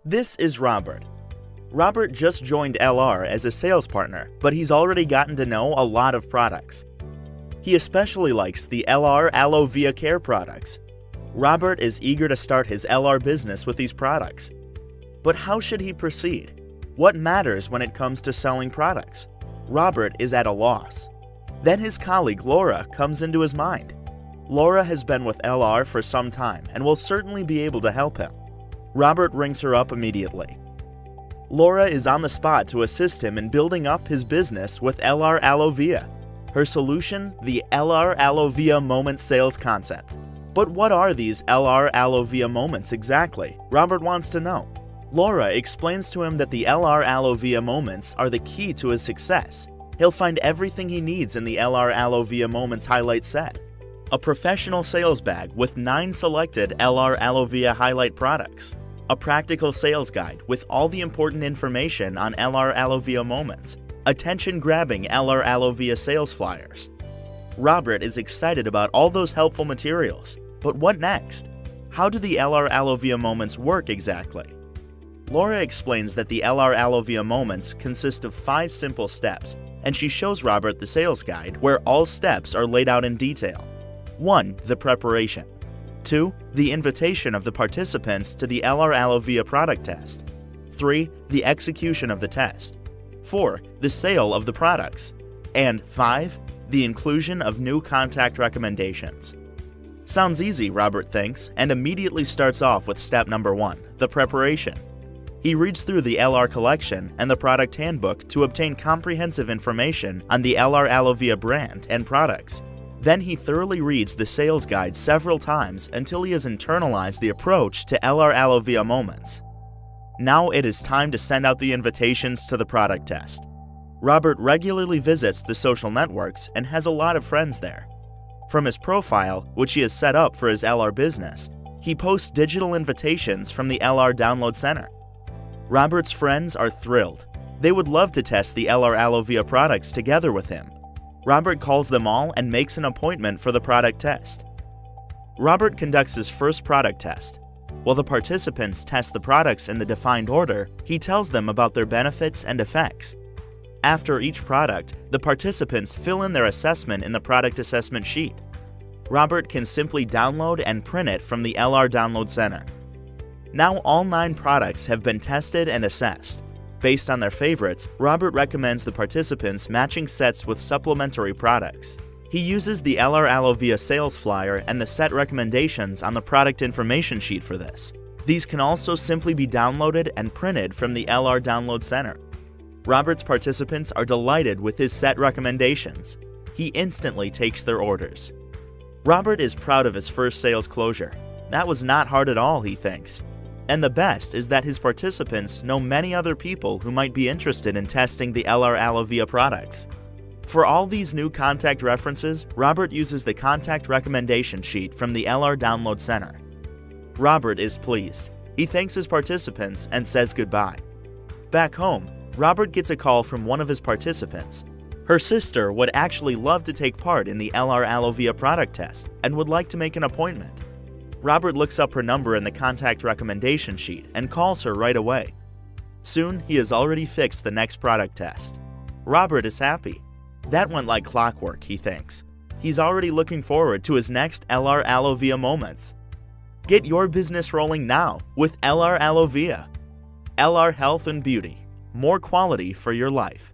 This is Robert. Robert just joined LR as a sales partner, but he's already gotten to know a lot of products. He especially likes the LR ALOE Care products. Robert is eager to start his LR business with these products. But how should he proceed? What matters when it comes to selling products? Robert is at a loss. Then his colleague Laura comes into his mind. Laura has been with LR for some time and will certainly be able to help him. Robert rings her up immediately. Laura is on the spot to assist him in building up his business with LR ALOE. Her solution, the LR ALOE Moments sales concept. But what are these LR ALOE Moments exactly? Robert wants to know. Laura explains to him that the LR ALOE Moments are the key to his success. He'll find everything he needs in the LR ALOE Moments highlight set. A professional sales bag with 9 selected LR ALOE highlight products. A practical sales guide with all the important information on LR ALOE Moments. Attention-grabbing LR ALOE sales flyers. Robert is excited about all those helpful materials. But what next? How do the LR ALOE Moments work exactly? Laura explains that the LR ALOE Moments consist of 5 simple steps, and she shows Robert the sales guide where all steps are laid out in detail. 1. The preparation. 2. The invitation of the participants to the LR ALOE product test. 3. The execution of the test. 4. The sale of the products. And 5. The inclusion of new contact recommendations. Sounds easy, Robert thinks, and immediately starts off with step number 1, the preparation. He reads through the LR collection and the product handbook to obtain comprehensive information on the LR ALOE brand and products. Then he thoroughly reads the sales guide several times until he has internalized the approach to LR ALOE Moments. Now it is time to send out the invitations to the product test. Robert regularly visits the social networks and has a lot of friends there. From his profile, which he has set up for his LR business, he posts digital invitations from the LR Download Center. Robert's friends are thrilled. They would love to test the LR ALOE products together with him. Robert calls them all and makes an appointment for the product test. Robert conducts his first product test. While the participants test the products in the defined order, he tells them about their benefits and effects. After each product, the participants fill in their assessment in the product assessment sheet. Robert can simply download and print it from the LR Download Center. Now all 9 products have been tested and assessed. Based on their favorites, Robert recommends the participants matching sets with supplementary products. He uses the LR ALOE sales flyer and the set recommendations on the product information sheet for this. These can also simply be downloaded and printed from the LR Download Center. Robert's participants are delighted with his set recommendations. He instantly takes their orders. Robert is proud of his first sales closure. That was not hard at all, he thinks. And the best is that his participants know many other people who might be interested in testing the LR ALOE products. For all these new contact references, Robert uses the contact recommendation sheet from the LR Download Center. Robert is pleased. He thanks his participants and says goodbye. Back home, Robert gets a call from one of his participants. Her sister would actually love to take part in the LR ALOE product test and would like to make an appointment. Robert looks up her number in the contact recommendation sheet and calls her right away. Soon, he has already fixed the next product test. Robert is happy. That went like clockwork, he thinks. He's already looking forward to his next LR ALOE Moments. Get your business rolling now with LR ALOE. LR Health and Beauty. More quality for your life.